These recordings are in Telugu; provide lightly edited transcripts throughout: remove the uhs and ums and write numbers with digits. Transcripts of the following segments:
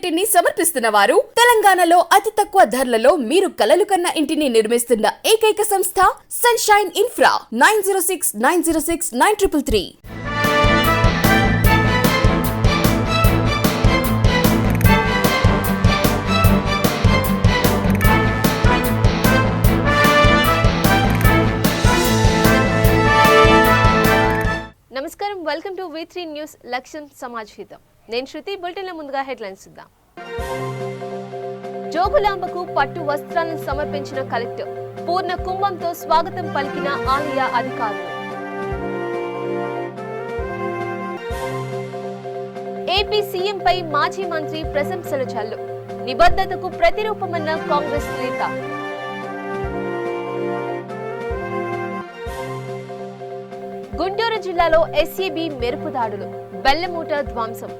ఇంటిని సమర్పిస్తున్న వారు తెలంగాణలో అతి తక్కువ ధరలలో మీరు కలలు కన్న ఇంటిని నిర్మిస్తున్న ఏకైక సంస్థ సన్షైన్ ఇన్ఫ్రా 9069069333. నమస్కారం, వెల్కమ్ టు V3 న్యూస్ లక్ష్యం సమాజ్ హితం. నేను శృతి. బులెటిన్ల ముందుగా హెడ్లైన్స్ చూద్దాం. జోగులాంబకు పట్టు వస్త్రాలను సమర్పించిన కలెక్టర్, పూర్ణ కుంభంతో స్వాగతం పలికిన ఆలయ అధికారులు. ఏపీ సీఎంపై మాజీ మంత్రి ప్రశంసల జల్లు, నిబద్ధతకు ప్రతిరూపమన్న కాంగ్రెస్ నేత. గుంటూరు జిల్లాలో ఎస్ఈబి మెరుపు దాడులు, బెల్లమూట ధ్వంసం.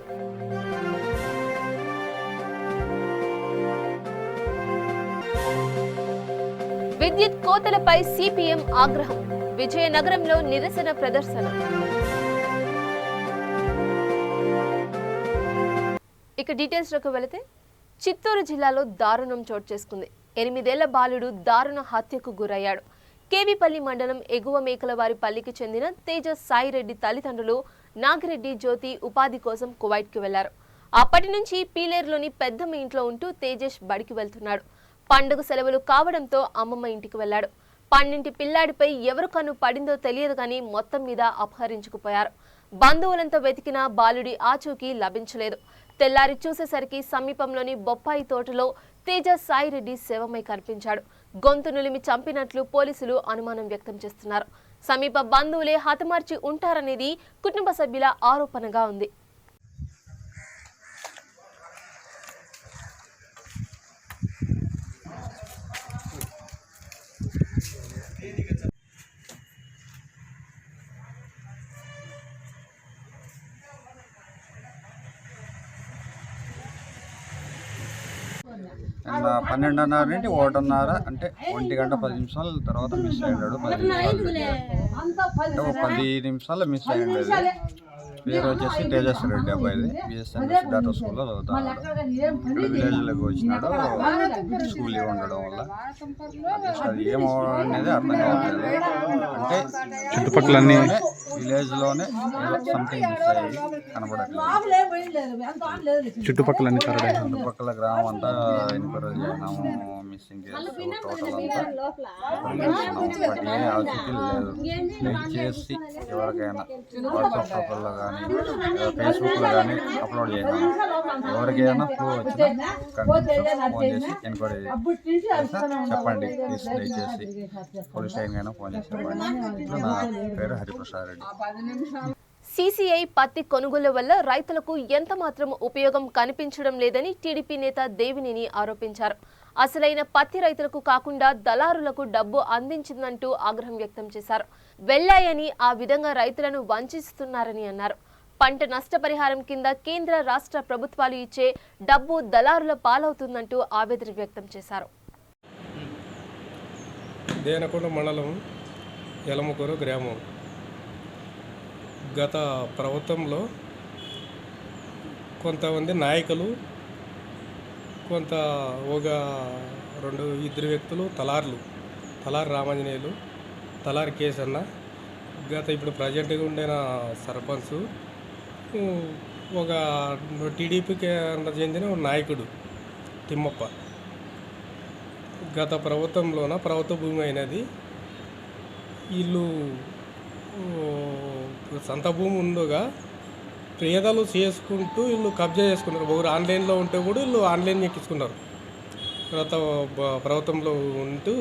విద్యుత్ కోతలపై సిపిఎం ఆగ్రహం, విజయనగరంలో నిరసన ప్రదర్శన. ఇక డీటెయిల్స్ లోకి వెళితే, చిత్తూరు జిల్లాలో దారుణం చోటు చేసుకుంది. 8 ఏళ్ల బాలుడు దారుణ హత్యకు గురయ్యాడు. కేవీపల్లి మండలం ఎగువ మేకలవారిపల్లికి చెందిన తేజస్ సాయిరెడ్డి తల్లిదండ్రులు నాగిరెడ్డి జ్యోతి ఉపాధి కోసం కువైట్కి వెళ్లారు. అప్పటి నుంచి పీలేరులోని పెద్దమ్మ ఇంట్లో ఉంటూ తేజస్ బడికి వెళ్తున్నాడు. పండుగ సెలవులు కావడంతో అమ్మమ్మ ఇంటికి వెళ్లాడు. 12 పిల్లాడిపై ఎవరు కన్ను పడిందో తెలియదు కానీ మొత్తం మీద అపహరించుకుపోయారు. బంధువులంతా వెతికినా బాలుడి ఆచూకీ లభించలేదు. తెల్లారి చూసేసరికి సమీపంలోని బొప్పాయి తోటలో తేజస్ సాయిరెడ్డి శవమై కనిపించాడు. గొంతు నులిమి చంపినట్లు పోలీసులు అనుమానం వ్యక్తం చేస్తున్నారు. సమీప బంధువులే హతమార్చి ఉంటారనేది కుటుంబ సభ్యుల ఆరోపణగా ఉంది. నిన్న 12:30 నుండి 1:30 అంటే 1:10 తర్వాత మిస్ అయ్యాడు. 10 నిమిషాలు మిస్ అయ్యాడు. పేరు వచ్చేసి తేజస్ రెడ్డి, అబ్బాయిది. బిఎస్ఎన్ సిద్ధార్థ స్కూల్లో చదువుతున్నాడు. ఇక్కడ విలేజ్లోకి వచ్చినాడు. స్కూల్ ఉండడం వల్ల అది ఏమో అనేది అర్థం కావట్లేదు. అంటే చుట్టుపక్కల విలేజ్లోనే సంథింగ్ మిస్ అయ్యి కనపడట్లేదు. చుట్టుపక్కల గ్రామం అంతా ఎన్క్వైరీ చేసినాము. మిస్సింగ్ కేసు టోటల్ అంతా బట్ ఏ ఆచూకీలు లేదు. దయచేసి ఎవరికైనా వాట్సాప్ గ్రూపుల్లో కానీ ఫేస్బుక్లో కానీ అప్లోడ్ చేసినాము. ఎవరికైనా క్లూ వచ్చినా కనీసం ఫోన్ చేసి ఎంక్వైరీ చెప్పండి ప్లీజ్. దయచేసి పోలీస్ స్టేషన్ అయినా ఫోన్ చేసి చెప్పండి. నా పేరు హరిప్రసాద్ రెడ్డి. సీసీఐ పత్తి కొనుగోలు వల్ల రైతులకు ఎంత మాత్రం ఉపయోగం కనిపించడం లేదని టీడీపీ నేత దేవినేని ఆరోపించారు. అసలైన పత్తి రైతులకు కాకుండా దళారులకు డబ్బు అందించిందంటూ ఆగ్రహం వ్యక్తం చేశారు. వెళ్లాయని ఆ విధంగా రైతులను వంచిస్తున్నారని అన్నారు. పంట నష్టపరిహారం కింద కేంద్ర రాష్ట్ర ప్రభుత్వాలు ఇచ్చే డబ్బు దళారుల పాలవుతుందంటూ ఆవేదన వ్యక్తం చేశారు. దేనకొండ మండలం యలమకూరు గ్రామం గత ప్రభుత్వంలో కొంతమంది నాయకులు, కొంత ఇద్దరు వ్యక్తులు తలారి రామాంజనేయులు, తలారి కేసన్న, ఇప్పుడు ప్రజెంట్గా ఉండిన సర్పంచ్, ఒక టీడీపీకి చెందిన నాయకుడు తిమ్మప్ప గత ప్రభుత్వంలోన ప్రభుత్వ భూమి అయినది. వీళ్ళు సొంత భూమి ఉండగా పేదలు చేసుకుంటూ వీళ్ళు కబ్జా చేసుకున్నారు. ఒకరు ఆన్లైన్లో ఉంటే కూడా వీళ్ళు ఆన్లైన్ ఎక్కించుకున్నారు. తర్వాత ప్రభుత్వంలో ఉంటూ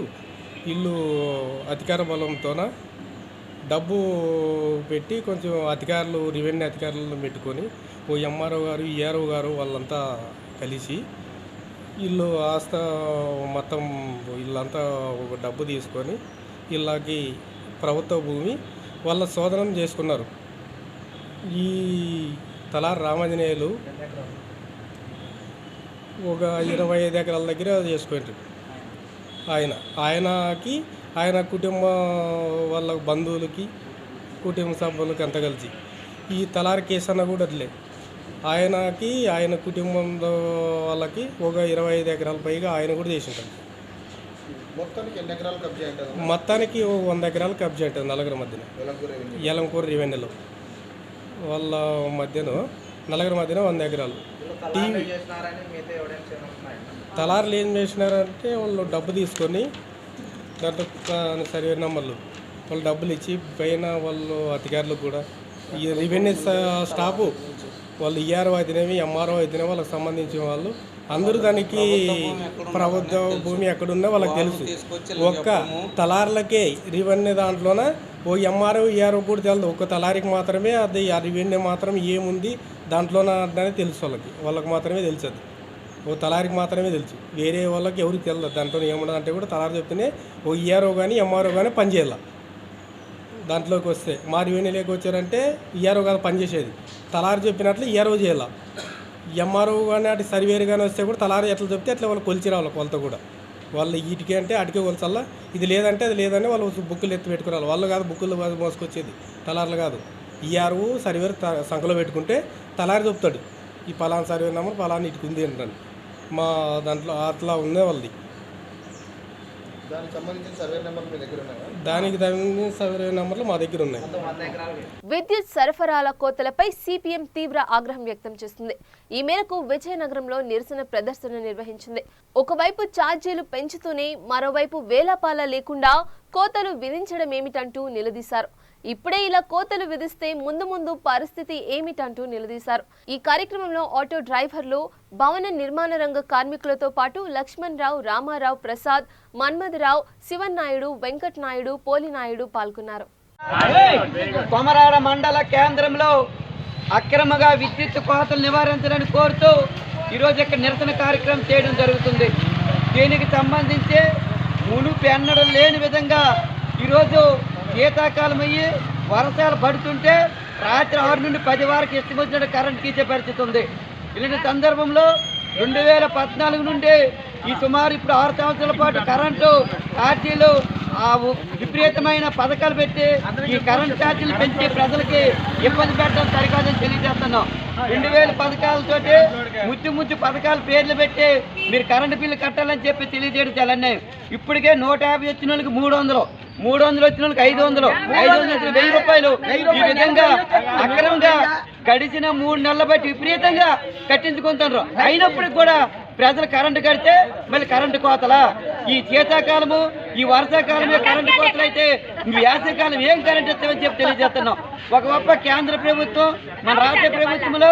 వీళ్ళు అధికార బలంతోన డబ్బు పెట్టి కొంచెం అధికారులు, రెవెన్యూ అధికారులను పెట్టుకొని ఓ ఎంఆర్ఓ గారు, ఈఆర్ఓ గారు వాళ్ళంతా కలిసి వీళ్ళు మొత్తం వీళ్ళంతా ఒక డబ్బు తీసుకొని వీళ్ళకి ప్రభుత్వ భూమి వాళ్ళ శోధనం చేసుకున్నారు. ఈ తలారి రామాంజనేయులు ఒక 25 ఎకరాల దగ్గర చేసుకుంటారు. ఆయన కుటుంబ వాళ్ళ బంధువులకి, కుటుంబ సభ్యులకి అంతా కలిసి ఈ తలారి కేసు అన్న కూడా అట్లే ఆయనకి ఆయన కుటుంబం వాళ్ళకి ఒక 25 ఎకరాల పైగా ఆయన కూడా చేసి ఉంటాడు. మొత్తానికి ఎన్ని ఎకరాలు కబ్జా ఉంటుంది? మొత్తానికి 100 ఎకరాలు కబ్జా ఉంటుంది నలుగురు మధ్యన. యలంకూరు రెవెన్యూలో వాళ్ళ మధ్యన నలుగురు మధ్యన 100 ఎకరాలు. టీవీ తలారులు ఏం చేసినారంటే వాళ్ళు డబ్బు తీసుకొని దాంట్లో సర్వే నెంబర్లు వాళ్ళు డబ్బులు ఇచ్చి పైన వాళ్ళు అధికారులకు కూడా ఈ రెవెన్యూ స్టాఫ్ వాళ్ళు ఈఆర్ఓ అయితేనేమి ఎంఆర్ఓ అయితేనేమి వాళ్ళకి సంబంధించిన వాళ్ళు అందరూ దానికి ప్రభుత్వ భూమి ఎక్కడున్నా వాళ్ళకి తెలుసు. ఒక్క తలారులకే రెవెన్యూ దాంట్లోన ఓ ఎంఆర్ఓ ఈఆర్ఓ కూడా తెలియదు. ఒక్క తలారికి మాత్రమే అది ఆ రెవెన్యూ మాత్రం ఏముంది దాంట్లోన అనేది తెలుసు. వాళ్ళకి మాత్రమే తెలుసు. అది ఓ తలారికి మాత్రమే తెలుసు, వేరే వాళ్ళకి ఎవరికి తెలియదు. దాంట్లో ఏముండదు అంటే కూడా తలారి చెప్తేనే ఓ ఈఆర్ఓ కానీ ఎంఆర్ఓ కానీ పనిచేయాలి. దాంట్లోకి వస్తే మా రెవెన్యూలోకి వచ్చారంటే ఈఆర్ఓ కాదు పనిచేసేది, తలారి చెప్పినట్లు ఈఆర్ఓ చేయాలి. ఎంఆర్ఓ కానీ అటు సర్వేరు కానీ వస్తే కూడా తలారి ఎట్లా చెప్తే అట్లా వాళ్ళు కొలిచి రావాలి. కొలత కూడా వాళ్ళు వీటికి అంటే అటుకే కొలసల్లా, ఇది లేదంటే అది లేదని వాళ్ళు బుక్కులు ఎత్తి పెట్టుకురావాలి. వాళ్ళు కాదు బుక్కులు మోసుకొచ్చేది, తలారులు కాదు. ఈఆర్ఓ సర్వేరు సంఖలో పెట్టుకుంటే తలారి చెప్తాడు ఈ పలానా సర్వే నెంబర్ పలానా ఇటుకు ఉంది ఏంటండి. మా దాంట్లో అట్లా ఉంది వాళ్ళది. దానికి సంబంధించిన సర్వే నెంబర్ మీ దగ్గర ఉన్నాయా? దానికి సంబంధించిన సర్వే నెంబర్లు మా దగ్గర ఉన్నాయి. విద్యుత్ సరఫరాల కోతలపై సిపిఎం తీవ్ర ఆగ్రహం వ్యక్తం చేస్తుంది. ఈ మేరకు విజయనగరంలో నిరసన ప్రదర్శన నిర్వహించింది. ఒకవైపు ఛార్జీలు పెంచుతూనే మరోవైపు వేలాపాల లేకుండా కోతలు విధించడం ఏమిటంటూ నిలదీశారు. ఇప్పుడే ఇలా కోతలు విధిస్తే ముందు ముందు పరిస్థితి ఏమిటంటూ నిలదీశారు. ఈ కార్యక్రమంలో ఆటో డ్రైవర్లు, భవన నిర్మాణ రంగ కార్మికులతో పాటు లక్ష్మణ్ రావు, రామారావు, ప్రసాద్, మన్మథరావు, శివన్నాయుడు, వెంకట్ నాయుడు, పోలినాయుడు పాల్గొన్నారు. కొమరాడ మండల కేంద్రంలో అక్రమంగా విద్యుత్ కోతలు నివారించాలని కోరుతూ ఈరోజు ఇక్కడ నిరసన కార్యక్రమం చేయడం జరుగుతుంది. దీనికి సంబంధించి మునుపు ఎన్నడూ లేని విధంగా ఈరోజు శీతాకాలం అయ్యి వర్షాలు పడుతుంటే రాత్రి 6 నుండి 10 వరకు ఇష్టం వచ్చినట్టు కరెంట్ తీసే పరిస్థితి ఉంది. ఇలాంటి సందర్భంలో 2014 నుండి ఈ సుమారు ఇప్పుడు 6 సంవత్సరాల పాటు కరెంటు ఛార్జీలు విపరీతమైన పథకాలు పెట్టి ఈ కరెంట్ ఛార్జీలు పెంచి ప్రజలకి ఇబ్బంది పెట్టడం సరికాదని తెలియజేస్తున్నాం. 2000 పథకాలతోటి ముద్దు పథకాల పేర్లు పెట్టి మీరు కరెంటు బిల్లు కట్టాలని చెప్పి తెలియజేయడం చాలా అన్యాయం. ఇప్పటికే 150 వచ్చిన వాళ్ళకి 300, 300 వచ్చిన వాళ్ళకి 500, 500 వచ్చిన 1000 రూపాయలు. ఈ విధంగా అక్రమంగా గడిచిన 3 నెలల బట్టి విపరీతంగా కట్టించుకుంటున్నారు. అయినప్పటికీ కూడా ప్రజలు కరెంటు కడితే మళ్ళీ కరెంటు కోతలా? ఈ శీతాకాలము ఈ వర్షాకాలమే కరెంటు కోతలు అయితే వేసవికాలం ఏం కరెంటు ఇస్తామని చెప్పి తెలియజేస్తున్నాం. ఒకవైపు కేంద్ర ప్రభుత్వం, మన రాష్ట్ర ప్రభుత్వంలో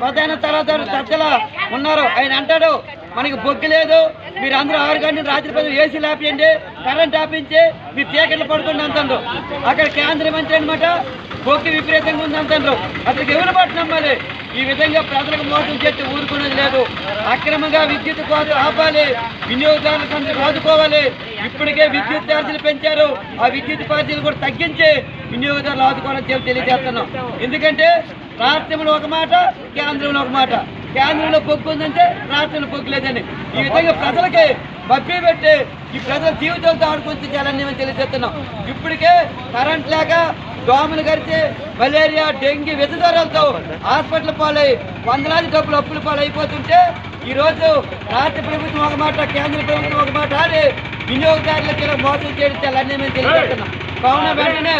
ప్రధాన సలహాదారు సజ్జల ఉన్నారు. ఆయన అంటాడు మనకి బొగ్గు లేదు, మీరు అందరూ 6 గంటల రాత్రి 10 ఏసీలు ఆపించండి, కరెంట్ ఆపించి మీరు చీకట్లు పడుకోండి అంటారు. అక్కడ కేంద్ర మంత్రి అనమాట బొగ్గు విపరీతంగా ఉంది అంటారు. అక్కడికి ఎవరు పట్టు నమ్మాలి? ఈ విధంగా ప్రజలకు మోసం చేస్తే ఊరుకునేది లేదు. అక్రమంగా విద్యుత్ కోతలు ఆపాలి, వినియోగదారులకు అందరూ ఆదుకోవాలి. ఇప్పటికే విద్యుత్ ఛార్జీలు పెంచారు, ఆ విద్యుత్ ఛార్జీలు కూడా తగ్గించి వినియోగదారులు ఆదుకోవాలని చెప్పి తెలియజేస్తున్నాం. ఎందుకంటే రాష్ట్రంలో ఒక మాట, కేంద్రంలో ఒక మాట. కేంద్రంలో పొగ్గు ఉందంటే రాష్ట్రంలో పొగ్గు లేదని ఈ విధంగా ప్రజలకి మభ్య పెట్టి ఈ ప్రజల జీవితాలతో ఆడుకొచ్చాలని మేము తెలియజేస్తున్నాం. ఇప్పటికే కరెంట్ లేక దోమలు కరిచి మలేరియా, డెంగీ, విషజ్వరాలతో హాస్పిటల్ పాలై వందలాది డబ్బులు అప్పుల పాలు అయిపోతుంటే ఈరోజు రాష్ట్ర ప్రభుత్వం ఒక మాట, కేంద్ర ప్రభుత్వం ఒక మాట అని వినియోగదారులకి మోసం చేయించాలని మేము తెలియజేస్తున్నాం. కావున వెంటనే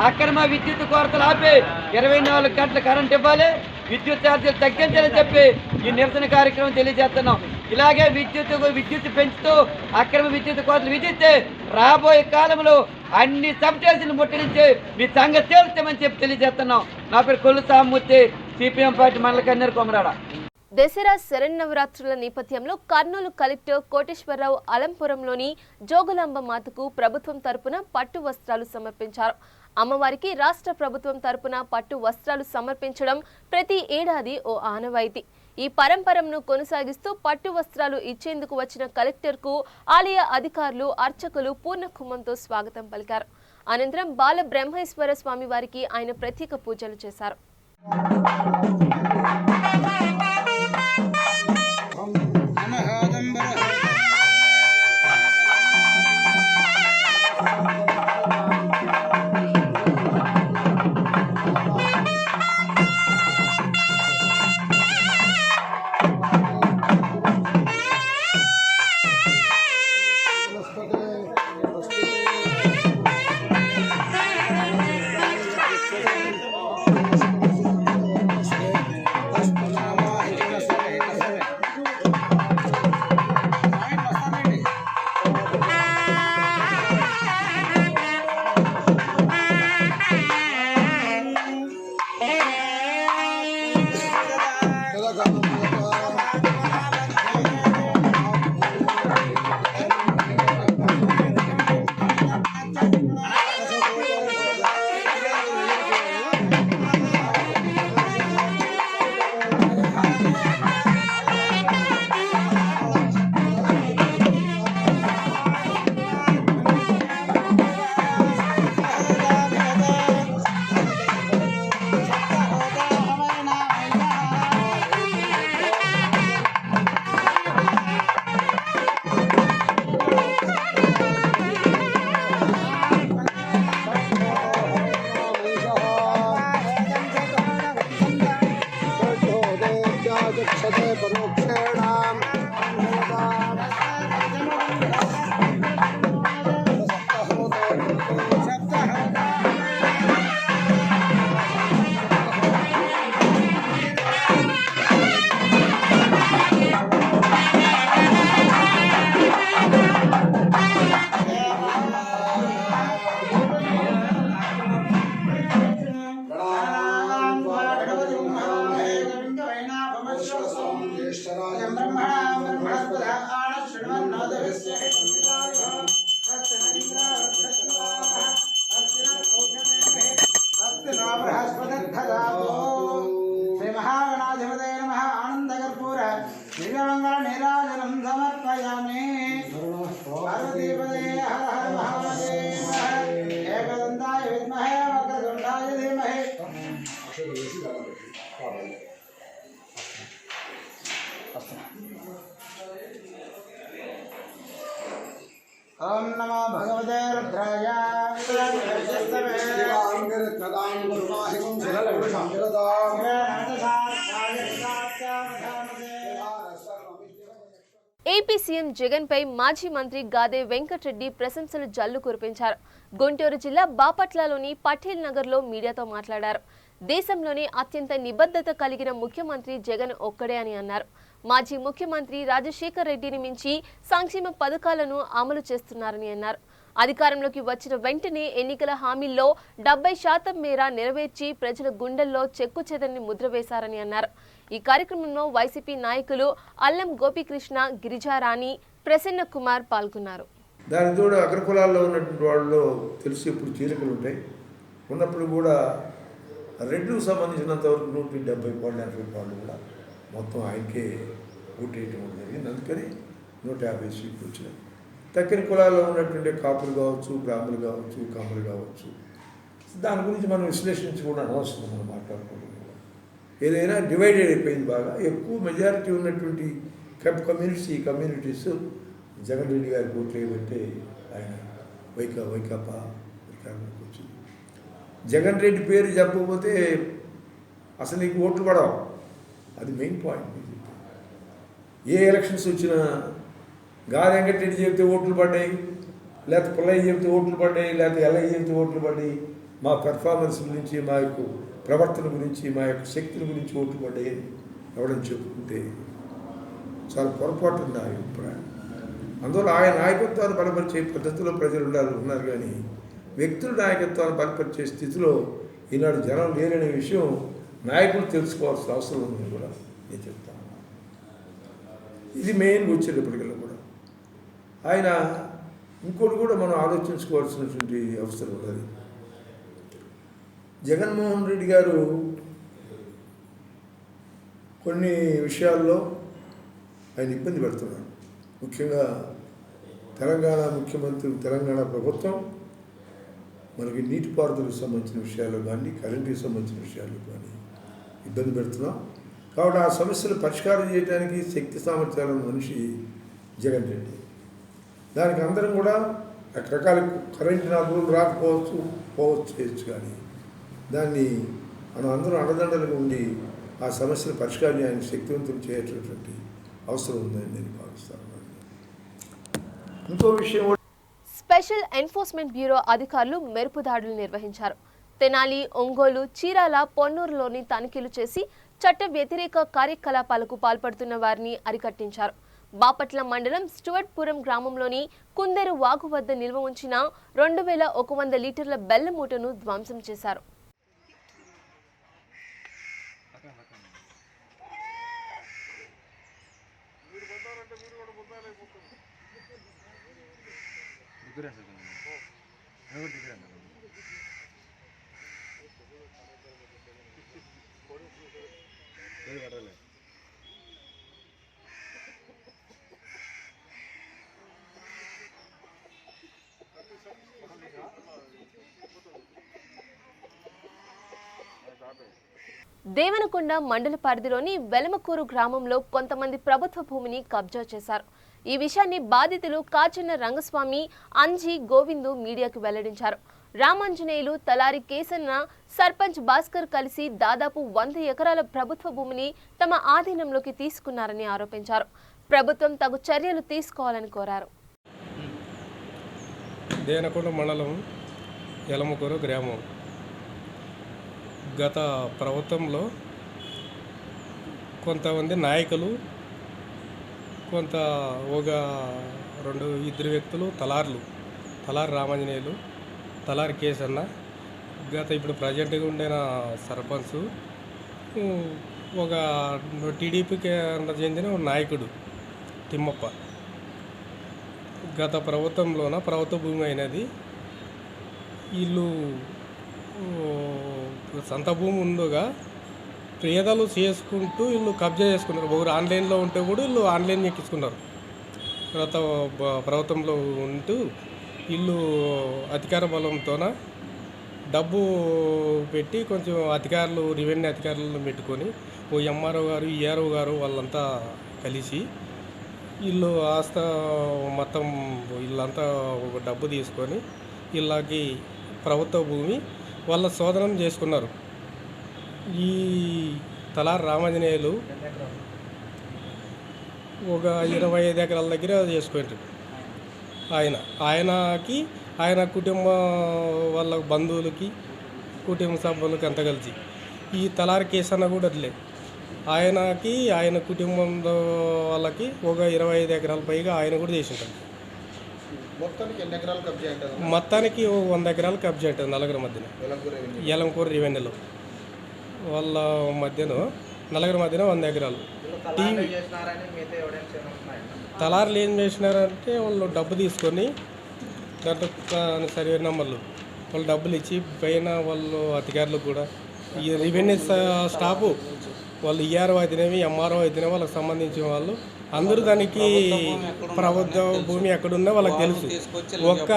అక్రమ విద్యుత్ కొరతలు ఆపి 24 గంటల కరెంట్ ఇవ్వాలి, విద్యుత్ ఛార్జీలు తగ్గించాలని చెప్పి ఈ నిరసన కార్యక్రమం తెలియజేస్తున్నాం. ఇలాగే విద్యుత్ పెంచుతూ అక్రమ విద్యుత్ కోతలు విధిస్తే రాబోయే కాలంలో అన్ని సబ్ స్టేషన్లు ముట్టడించి మీ సంగతి తేల్చామని చెప్పి తెలియజేస్తున్నాం. నా పేరు కొల్లు సామూర్తి, సిపిఎం పార్టీ మండల కన్వీనర్ కొమరాడ. దసరా శరన్నవరాత్రుల నేపథ్యంలో కర్నూలు కలెక్టర్ కోటేశ్వరరావు అలంపురంలోని జోగులాంబ మాతకు ప్రభుత్వం తరపున పట్టు వస్త్రాలు సమర్పించారు. అమ్మవారికి రాష్ట్ర ప్రభుత్వం తరపున పట్టు వస్త్రాలు సమర్పించడం ప్రతి ఏడాది ఓ ఆనవాయితీ. ఈ పరంపరను కొనసాగిస్తూ పట్టు వస్త్రాలు ఇచ్చేందుకు వచ్చిన కలెక్టర్కు ఆలయ అధికారులు, అర్చకులు పూర్ణ కుంభంతో స్వాగతం పలికారు. అనంతరం బాల బ్రహ్మేశ్వర స్వామి వారికి ఆయన ప్రత్యేక పూజలు చేశారు. ओम नमो भगवते रुद्राय ఏపీ సీఎం జగన్ పై మాజీ మంత్రి గాదే వెంకటరెడ్డి ప్రశంసలు జల్లు కురిపించారు. గుంటూరు జిల్లా బాపట్లలోని పటేల్ నగర్లో మీడియాతో మాట్లాడారు. దేశంలోనే అత్యంత నిబద్ధత కలిగిన ముఖ్యమంత్రి జగన్ ఒక్కడే అని అన్నారు. మాజీ ముఖ్యమంత్రి రాజశేఖర్ రెడ్డిని మించి సంక్షేమ పథకాలను అమలు చేస్తున్నారని అన్నారు. అధికారంలోకి వచ్చిన వెంటనే ఎన్నికల హామీల్లో 70% మేర నెరవేర్చి ప్రజల గుండెల్లో చెక్కుచెదరని ముద్ర వేశారని అన్నారు. ఈ కార్యక్రమంలో వైసీపీ నాయకులు అల్లం గోపీకృష్ణ, గిరిజారాణి, ప్రసన్న కుమార్ పాల్గొన్నారు. దాని తోడు అగ్రకులాల్లో ఉన్నటువంటి వాళ్ళు తెలిసి ఇప్పుడు చీలికలు ఉంటాయి ఉన్నప్పుడు కూడా రెడ్డికి సంబంధించినంత వరకు 170 కోట్ల 80 కోట్లు కూడా మొత్తం ఆయనకే ఓటేయటం జరిగింది. అందుకని 150 సీట్లు వచ్చినాయి. తక్కిన కులాల్లో ఉన్నటువంటి కాపులు కావచ్చు, బ్రాహ్మణులు కావచ్చు, కమ్మలు కావచ్చు, దాని గురించి మనం విశ్లేషించుకోవడం అనవసరం. మనం మాట్లాడుకుంటున్నాం ఏదైనా డివైడెడ్ అయిపోయింది. బాగా ఎక్కువ మెజారిటీ ఉన్నటువంటి కమ్యూనిటీస్ జగన్ రెడ్డి గారికి ఓట్లు వేయబట్టే ఆయన వైకాపా అధికారంలోకి వచ్చింది. జగన్ రెడ్డి పేరు చెప్పకపోతే అసలు నీకు ఓట్లు పడవు. అది మెయిన్ పాయింట్. ఏ ఎలక్షన్స్ వచ్చినా గాలి వెంకటరెడ్డి చెబితే ఓట్లు పడ్డాయి, లేకపోతే పుల్లయ్య చెబితే ఓట్లు పడ్డాయి, లేకపోతే ఎల్లయ్య చెబితే ఓట్లు పడ్డాయి, మా పెర్ఫార్మెన్స్ గురించి, మా యొక్క ప్రవర్తన గురించి, మా యొక్క శక్తుల గురించి ఓట్లు పడ్డాయి ఎవడని చెప్పుకుంటే చాలా పొరపాటు ఉంది ఆ అభిప్రాయం. అందువల్ల ఆయన నాయకత్వాన్ని బలపరిచే పద్ధతిలో ప్రజలు ఉన్నారు కానీ వ్యక్తుల నాయకత్వాన్ని బలపరిచే స్థితిలో ఈనాడు జనం లేరనే విషయం నాయకులు తెలుసుకోవాల్సిన అవసరం ఉందని కూడా నేను చెప్తాను. ఇది మెయిన్గా వచ్చేటప్పటికల్లా కూడా ఆయన ఇంకోటి కూడా మనం ఆలోచించుకోవాల్సినటువంటి అవసరం ఉన్నది. జగన్మోహన్ రెడ్డి గారు కొన్ని విషయాల్లో ఆయన ఇబ్బంది పెడుతున్నారు. ముఖ్యంగా తెలంగాణ ముఖ్యమంత్రి, తెలంగాణ ప్రభుత్వం మనకి నీటిపారుదలకు సంబంధించిన విషయాల్లో కానీ, కరెంటుకి సంబంధించిన విషయాల్లో కానీ ఇబ్బంది పెడుతున్నాం. కాబట్టి ఆ సమస్యలు పరిష్కారం చేయడానికి శక్తి సామర్థ్యాల మనిషి జగన్ రెడ్డి. దానికి అందరం కూడా రకరకాల కరెంటు 4 రోజులు రాకపోవచ్చు చేయొచ్చు, కానీ దాన్ని మనం అందరం అండదండలుగా ఉండి ఆ సమస్యను పరిష్కారం చేయడానికి శక్తివంతం చేసేటటువంటి అవసరం ఉందని నేను భావిస్తాను. ఇంకో విషయం, స్పెషల్ ఎన్ఫోర్స్మెంట్ బ్యూరో అధికారులు మెరుపు దాడులు నిర్వహించారు. తెనాలి, ఒంగోలు, చీరాల, పొన్నూరులోని తనిఖీలు చేసి చట్ట వ్యతిరేక కార్యకలాపాలకు పాల్పడుతున్న వారిని అరికట్టించారు. బాపట్ల మండలం స్టువర్ట్పురం గ్రామంలోని కుందెరు వాగు వద్ద నిల్వ ఉంచిన 2100 లీటర్ల బెల్లం మూటను ధ్వంసం చేశారు. దేవనకొండ మండల పరిధిలోని వెలమకూరు గ్రామంలో కొంతమంది ప్రభుత్వ భూమిని కబ్జా చేశారు. ఈ విషయాన్ని బాధితులు కాచన్న రంగస్వామి, అంజీ, గోవిందు మీడియాకు వెల్లడించారు. రామాంజనేయులు, తలారి కేసన్న, సర్పంచ్ భాస్కర్ కలిసి దాదాపు 100 ఎకరాల ప్రభుత్వ భూమిని తమ ఆధీనంలోకి తీసుకున్నారని ఆరోపించారు. ప్రభుత్వం తగు చర్యలు తీసుకోవాలని కోరారు. దేవనకొండ మండలం వెలమకూరు గ్రామం గత ప్రభుత్వంలో కొంతమంది నాయకులు, కొంత ఇద్దరు వ్యక్తులు, తలారి రామాంజనేయులు, తలారి కేసన్న, ఇప్పుడు ప్రజెంట్గా ఉండిన సర్పంచ్, ఒక టీడీపీకి చెందిన నాయకుడు తిమ్మప్ప, గత ప్రభుత్వంలోన ప్రభుత్వ భూమి అయినది. వీళ్ళు సొంత భూమి ఉండగా పేదలు చేసుకుంటూ వీళ్ళు కబ్జా చేసుకున్నారు. ఒకరు ఆన్లైన్లో ఉంటే కూడా వీళ్ళు ఆన్లైన్ ఎక్కించుకున్నారు. తర్వాత ప్రభుత్వంలో ఉంటూ వీళ్ళు అధికార బలంతోన డబ్బు పెట్టి కొంచెం రెవెన్యూ అధికారులను పెట్టుకొని ఎంఆర్ఓ గారు, ఈఆర్ఓ గారు వాళ్ళంతా కలిసి వీళ్ళు మొత్తం వీళ్ళంతా ఒక డబ్బు తీసుకొని వీళ్ళకి ప్రభుత్వ భూమి వాళ్ళ శోధనం చేసుకున్నారు. ఈ తలారి రామాంజనేయులు ఒక 25 ఎకరాల దగ్గర చేసుకుంటారు. ఆయన కుటుంబ వాళ్ళ బంధువులకి, కుటుంబ సభ్యులకి అంతా కలిసి, ఈ తలారి కేసన్న కూడా అట్లే ఆయన కుటుంబం వాళ్ళకి ఒక 25 ఎకరాల పైగా ఆయన కూడా చేసింటారు. మొత్తానికి ఎన్ని ఎకరాలు కబ్జా ఉంటుంది? మొత్తానికి 100 ఎకరాలు కబ్జా ఉంటుంది. నలుగురు మధ్యన ఎలంకూరు రెవెన్యూలో వాళ్ళ నలుగురు మధ్యన 100 ఎకరాలు. తలారులు ఏం చేసినారంటే వాళ్ళు డబ్బు తీసుకొని దాంట్లో సర్వే నెంబర్లు వాళ్ళు డబ్బులు ఇచ్చి పైన వాళ్ళు అధికారులకు కూడా ఈ రెవెన్యూ స్టాఫ్ వాళ్ళు ఈఆర్ఓ అయితేనేమి, ఎంఆర్ఓ అయితేనే వాళ్ళకి సంబంధించిన వాళ్ళు అందరూ దానికి ప్రభుత్వ భూమి ఎక్కడున్నా వాళ్ళకి తెలుసు. ఒక్క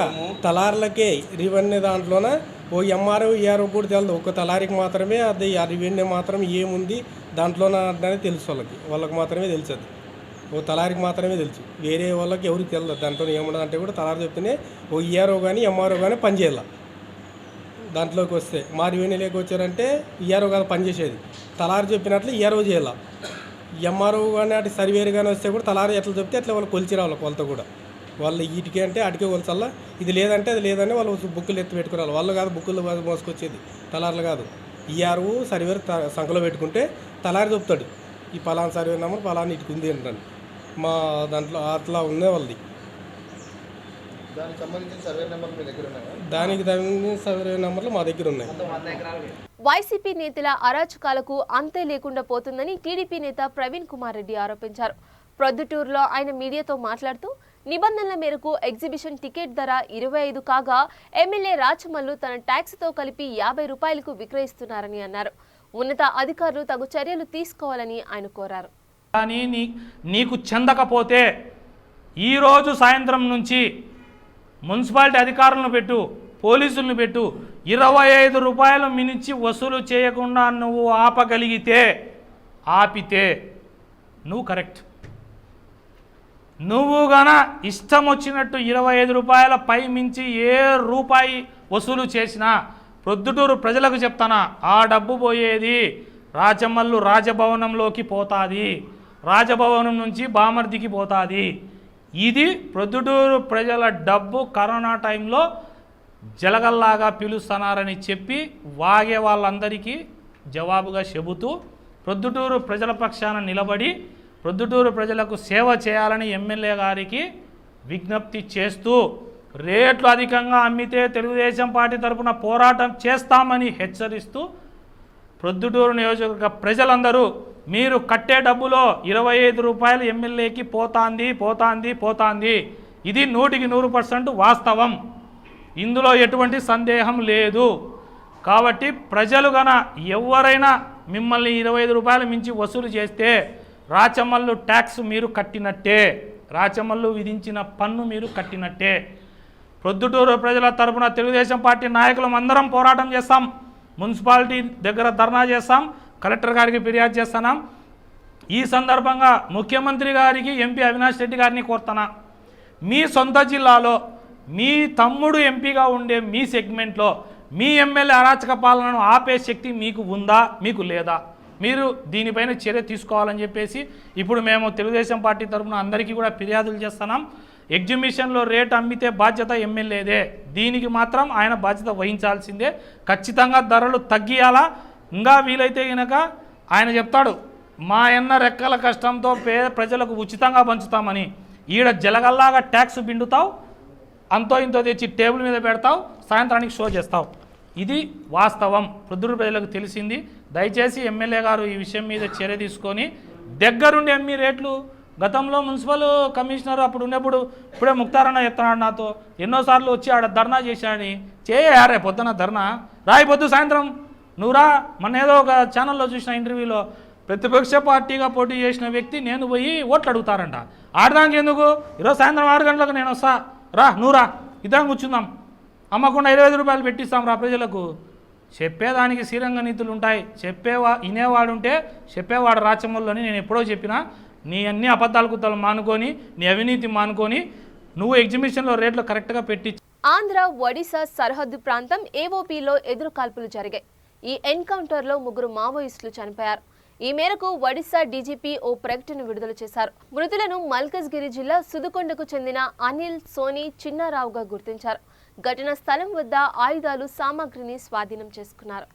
తలార్లకే రెవెన్యూ దాంట్లోన ఓ ఎంఆర్ఓ, ఈఆర్ఓ కూడా తెలియదు. ఒక్క తలారికి మాత్రమే అది ఆ రెవెన్యూ మాత్రం ఏముంది దాంట్లోన అనేది తెలుసు. వాళ్ళకి మాత్రమే తెలుసు. అది ఓ తలారికి మాత్రమే తెలుసు, వేరే వాళ్ళకి ఎవరికి తెలియదు. దాంట్లో ఏముండదంటే కూడా తలారి చెప్తేనే ఓ ఈఆర్ఓ కానీ ఎంఆర్ఓ కానీ పనిచేయాల. దాంట్లోకి వస్తే మా రెవెన్యూలోకి వచ్చారంటే ఈఆర్ఓ కాదు పనిచేసేది, తలారి చెప్పినట్లు ఈఆర్ఓ చేయాల. ఎంఆర్ఓ కానీ అటు సర్వేరు కానీ వస్తే కూడా తలారి ఎట్లా చెప్తే అట్లా వాళ్ళు కొలిచి రావాలి. కొలత కూడా వాళ్ళు వీటికి అంటే అటుకే కొలచాలా, ఇది లేదంటే అది లేదని వాళ్ళు బుక్కులు ఎత్తి పెట్టుకురావాలి. వాళ్ళు కాదు బుక్కులు మోసుకొచ్చేది, తలార్లు కాదు. ఈఆర్ఓ సర్వేరు సంఖలో పెట్టుకుంటే తలారి చెప్తాడు ఈ పలానా సర్వే నెంబర్ పలానా ఇటుకు ఉంది ఏంటని. మా దాంట్లో అట్లా ఉంది వాళ్ళది. దానికి సంబంధించిన సర్వే నెంబర్ మీ దగ్గర ఉన్నాయా? దానికి సర్వే నెంబర్లు మా దగ్గర ఉన్నాయి. వైసీపీ నేతల అరాచకాలకు అంతే లేకుండా పోతుందని టీడీపీ నేత ప్రవీణ్ కుమార్ రెడ్డి ఆరోపించారు. ప్రొద్దుటూరులో ఆయన మీడియాతో మాట్లాడుతూ నిబంధనల మేరకు ఎగ్జిబిషన్ టికెట్ ధర 25 కాగా ఎమ్మెల్యే రాచమల్లు తన ట్యాక్స్తో కలిపి 50 రూపాయలకు విక్రయిస్తున్నారని అన్నారు. ఉన్నత అధికారులు తగు చర్యలు తీసుకోవాలని ఆయన కోరారు. కానీ నీకు చెందకపోతే ఈరోజు సాయంత్రం నుంచి మున్సిపాలిటీ అధికారులను పెట్టు, పోలీసులను పెట్టు, 25 రూపాయలు మించి వసూలు చేయకుండా నువ్వు ఆపితే నువ్వు కరెక్ట్. నువ్వు గన ఇష్టం వచ్చినట్టు 25 రూపాయల పై మించి ఏ రూపాయి వసూలు చేసినా ప్రొద్దుటూరు ప్రజలకు చెప్తానా, ఆ డబ్బు పోయేది రాజమల్లు రాజభవనంలోకి పోతుంది, రాజభవనం నుంచి బామర్దికి పోతుంది. ఇది ప్రొద్దుటూరు ప్రజల డబ్బు కరోనా టైంలో జలగల్లాగా పిలుస్తున్నారని చెప్పి వాగే వాళ్ళందరికీ జవాబుగా చెబుతూ ప్రొద్దుటూరు ప్రజల పక్షాన నిలబడి ప్రొద్దుటూరు ప్రజలకు సేవ చేయాలని ఎమ్మెల్యే గారికి విజ్ఞప్తి చేస్తూ రేట్లు అధికంగా అమ్మితే తెలుగుదేశం పార్టీ తరఫున పోరాటం చేస్తామని హెచ్చరిస్తూ ప్రొద్దుటూరు నియోజకవర్గ ప్రజలందరూ మీరు కట్టే డబ్బులో 25 రూపాయలు ఎమ్మెల్యేకి పోతాంది, ఇది 100% వాస్తవం. ఇందులో ఎటువంటి సందేహం లేదు. కాబట్టి ప్రజలు గన ఎవరైనా మిమ్మల్ని 25 రూపాయలు మించి వసూలు చేస్తే రాచమల్లు ట్యాక్స్ మీరు కట్టినట్టే, రాచమల్లు విధించిన పన్ను మీరు కట్టినట్టే. ప్రొద్దుటూరు ప్రజల తరపున తెలుగుదేశం పార్టీ నాయకులం అందరం పోరాటం చేస్తాం. మున్సిపాలిటీ దగ్గర ధర్నా చేస్తాం, కలెక్టర్ గారికి ఫిర్యాదు చేస్తున్నాం. ఈ సందర్భంగా ముఖ్యమంత్రి గారికి ఎంపీ అవినాష్ రెడ్డి గారిని కోరుతున్నా, మీ సొంత జిల్లాలో మీ తమ్ముడు ఎంపీగా ఉండే మీ సెగ్మెంట్లో మీ ఎమ్మెల్యే అరాచక పాలనను ఆపే శక్తి మీకు ఉందా, మీకు లేదా? మీరు దీనిపైన చర్య తీసుకోవాలని చెప్పేసి ఇప్పుడు మేము తెలుగుదేశం పార్టీ తరఫున అందరికీ కూడా ఫిర్యాదులు చేస్తున్నాం. ఎగ్జిబిషన్లో రేట్ అమ్మితే బాధ్యత ఎమ్మెల్యేదే, దీనికి మాత్రం ఆయన బాధ్యత వహించాల్సిందే. ఖచ్చితంగా ధరలు తగ్గియాలా. ఇంకా వీలైతే కనుక ఆయన చెప్తాడు, మా ఎన్న రెక్కల కష్టంతో ప్రజలకు ఉచితంగా పంచుతామని. ఈడ జలగల్లాగా ట్యాక్స్ బిండుతావు, అంతో ఇంతో తెచ్చి టేబుల్ మీద పెడతావు, సాయంత్రానికి షో చేస్తావు. ఇది వాస్తవం, ప్రొద్దుటూరు ప్రజలకు తెలిసింది. దయచేసి ఎమ్మెల్యే గారు ఈ విషయం మీద చర్య తీసుకొని దగ్గరుండి అమ్మి రేట్లు. గతంలో మున్సిపల్ కమిషనర్ అప్పుడు ఉన్నప్పుడు, ఇప్పుడే ముక్తారన్న చెప్తున్నాడు నాతో, ఎన్నోసార్లు వచ్చి ఆడ ధర్నా చేశాడని. చేయారే పొద్దున ధర్నా, రాయి పొద్దు సాయంత్రం నువ్వురా. మన ఏదో ఒక ఛానల్లో చూసిన ఇంటర్వ్యూలో ప్రతిపక్ష పార్టీగా పోటీ చేసిన వ్యక్తి నేను పోయి ఓట్లు అడుగుతారంట. ఆడదానికి ఎందుకు, ఈరోజు సాయంత్రం 6 గంటలకు నేను వస్తా, రా నువ్వురా, ఇద్దరం కూర్చుందాం, అమ్మకుండా 25 రూపాయలు పెట్టిస్తాం రా ప్రజలకు. చెప్పేదానికి శ్రీరంగ నీతులు ఉంటాయి, వినేవాడు ఉంటే చెప్పేవాడు రాచమల్లోని. నేను ఎప్పుడో చెప్పినా, నీ అన్ని అబద్ధాలు కుత్తలు మానుకొని, నీ అవినీతి మానుకొని నువ్వు ఎగ్జిబిషన్లో రేట్లు కరెక్ట్గా పెట్టి. ఆంధ్ర ఒడిశా సరిహద్దు ప్రాంతం ఏఓపీలో ఎదురుకాల్పులు జరిగాయి. ఈ ఎన్కౌంటర్లో 3 మావోయిస్టులు చనిపోయారు. ఈ మేరకు ఒడిశా డీజీపీ ఓ ప్రకటన విడుదల చేశారు. మృతులను మల్కజ్గిరి జిల్లా సుదుకొండకు చెందిన అనిల్, సోని, చిన్నారావుగా గుర్తించారు. ఘటనా స్థలం వద్ద ఆయుధాలు, సామాగ్రిని స్వాధీనం చేసుకున్నారు.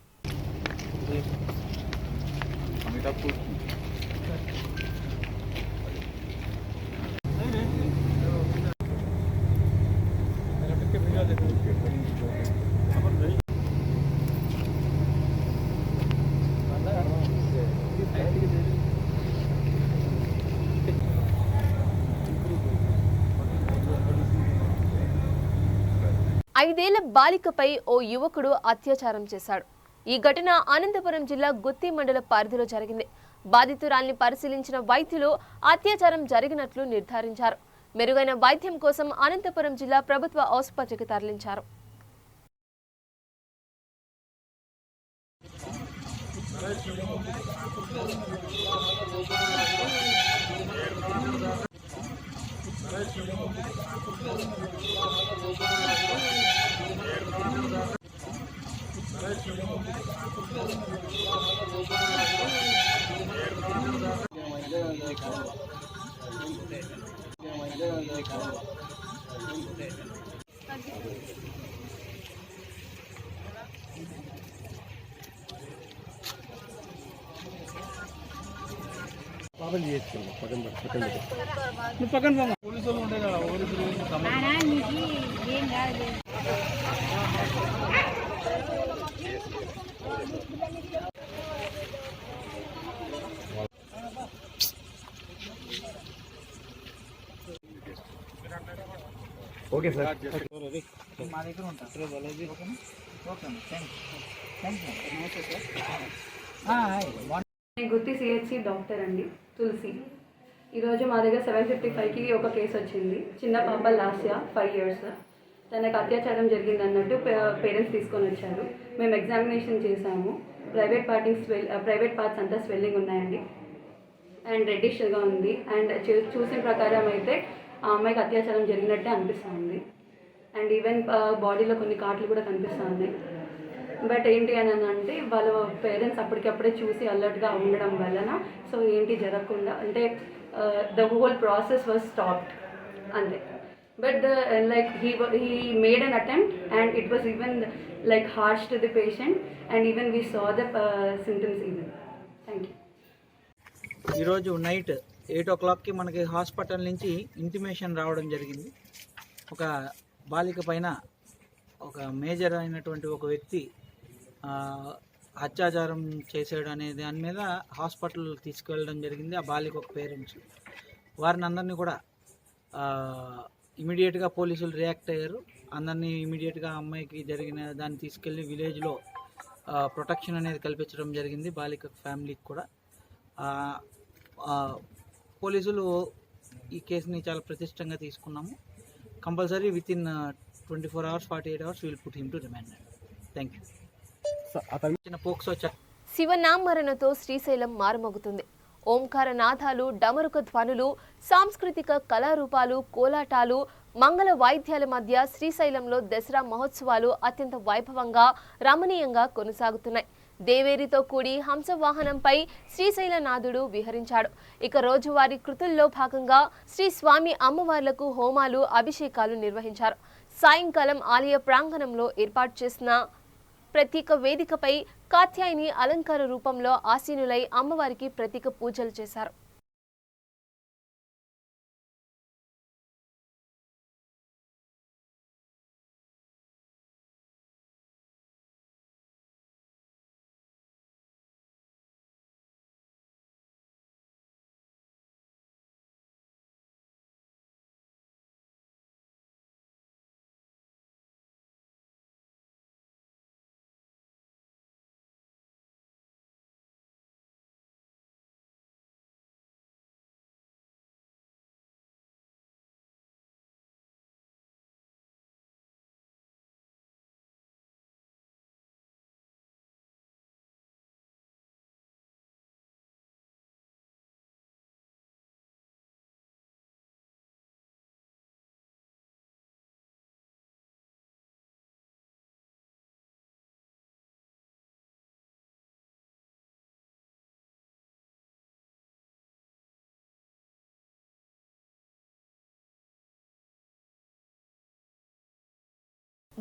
ఐదేళ్ల బాలికపై ఓ యువకుడు అత్యాచారం చేశాడు. ఈ ఘటన అనంతపురం జిల్లా గుత్తి మండల పరిధిలో జరిగింది. బాధితురాల్ని పరిశీలించిన వైద్యులు అత్యాచారం జరిగినట్లు నిర్ధారించారు. మెరుగైన వైద్యం కోసం అనంతపురం జిల్లా ప్రభుత్వ ఆసుపత్రికి తరలించారు. ఓకే సార్, మా దగ్గర ఉంటారు. నేను గుత్తి సిహెచ్సి డాక్టర్ అండి, తులసి. ఈరోజు మా దగ్గర 755కి ఒక కేసు వచ్చింది. చిన్న పాప లాస్య 5 years, తనకు అత్యాచారం జరిగింది అన్నట్టు పేరెంట్స్ తీసుకొని వచ్చారు. మేము ఎగ్జామినేషన్ చేసాము. ప్రైవేట్ పార్ట్స్ అంతా స్వెల్లింగ్ ఉన్నాయండి అండ్ రెడ్డిష్గా ఉంది. అండ్ చూసిన ప్రకారం అయితే ఆ అమ్మాయికి అత్యాచారం జరిగినట్టే అనిపిస్తుంది. అండ్ ఈవెన్ బాడీలో కొన్ని కాట్లు కూడా కనిపిస్తుంది. బట్ ఏంటి అని అంటే వాళ్ళ పేరెంట్స్ అప్పటికప్పుడే చూసి అలర్ట్గా ఉండడం వలన సో ఏంటి జరగకుండా అంటే the whole process was stopped అంతే. But like he made an attempt and it was even like harsh to the patient and even we saw the symptoms even. Thank you. ఈరోజు నైట్ 8 o'clockకి మనకి హాస్పిటల్ నుంచి ఇంటిమేషన్ రావడం జరిగింది. ఒక బాలిక పైన ఒక మేజర్ అయినటువంటి ఒక వ్యక్తి అత్యాచారం చేసాడు అనే దాని మీద హాస్పిటల్ తీసుకువెళ్ళడం జరిగింది. ఆ బాలిక ఒక పేరెంట్స్ వారిని అందరినీ కూడా ఇమీడియట్గా పోలీసులు రియాక్ట్ అయ్యారు. అందరినీ ఇమీడియట్గా అమ్మాయికి జరిగిన దాన్ని తీసుకెళ్ళి విలేజ్లో ప్రొటెక్షన్ అనేది కల్పించడం జరిగింది. బాలిక ఫ్యామిలీకి కూడా పోలీసులు ఈ కేసుని చాలా ప్రతిష్టంగా తీసుకున్నాము. Compulsory within 24 hours 48 hours will put him to remand. Thank you. POCSO శివనామరణతో శ్రీశైలం మారుమోగుతుంది. ఓంకార నాదాలు, డమరుక ధ్వనులు, సాంస్కృతిక కళారూపాలు, కోలాటాలు, మంగళ వాయిద్యాల మధ్య శ్రీశైలంలో దసరా మహోత్సవాలు అత్యంత వైభవంగా రమణీయంగా కొనసాగుతున్నాయి. దేవేరితో కూడి హంసవాహనంపై శ్రీశైలనాథుడు విహరించాడు. ఇక రోజువారీ కృతుల్లో భాగంగా శ్రీ స్వామి అమ్మవార్లకు హోమాలు, అభిషేకాలు నిర్వహించారు. సాయంకాలం ఆలయ ప్రాంగణంలో ఏర్పాటు చేసిన ప్రత్యేక వేదికపై కాత్యాయని అలంకార రూపంలో ఆసీనులై అమ్మవారికి ప్రత్యేక పూజలు చేశారు.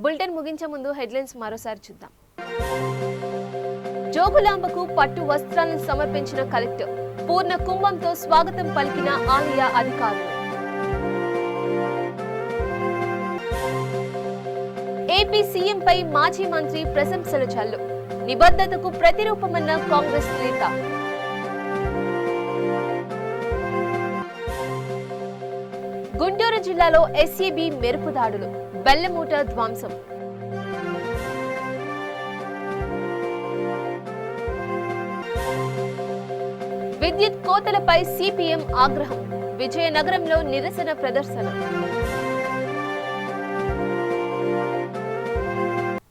బులెటిన్ ముగించే ముందు హెడ్లైన్స్ మరోసారి చూద్దాం. జోగులాంబకు పట్టు వస్త్రాలను సమర్పించిన కలెక్టర్. పూర్ణ కుంభంతో స్వాగతం పలికిన ఆలయ అధికారులు. ఏపీ సీఎంపై మాజీ మంత్రి ప్రశంసల జల్లు. నిబద్ధతకు ప్రతిరూపమన్న కాంగ్రెస్ నేత. గుంటూరు జిల్లాలో ఎస్ఈబీ మెరుపు దాడులు, బెల్లమూట ధ్వంసం. విద్యుత్ కోతలపై సిపిఎం ఆగ్రహం. విజయనగరంలో నిరసన ప్రదర్శన.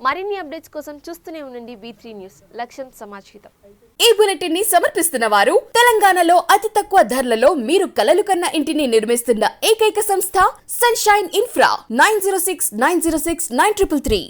మరిన్ని అప్డేట్స్ కోసం చూస్తూనే ఉండండి V3 న్యూస్. లక్ష్యం సమాచితం. ఈ బులెటిన్ ని సమర్పిస్తున్న వారు తెలంగాణలో అతి తక్కువ ధరలలో మీరు కలలు కన్న ఇంటిని నిర్మిస్తున్న ఏకైక సంస్థ సన్షైన్ ఇన్ఫ్రా. 9069069333.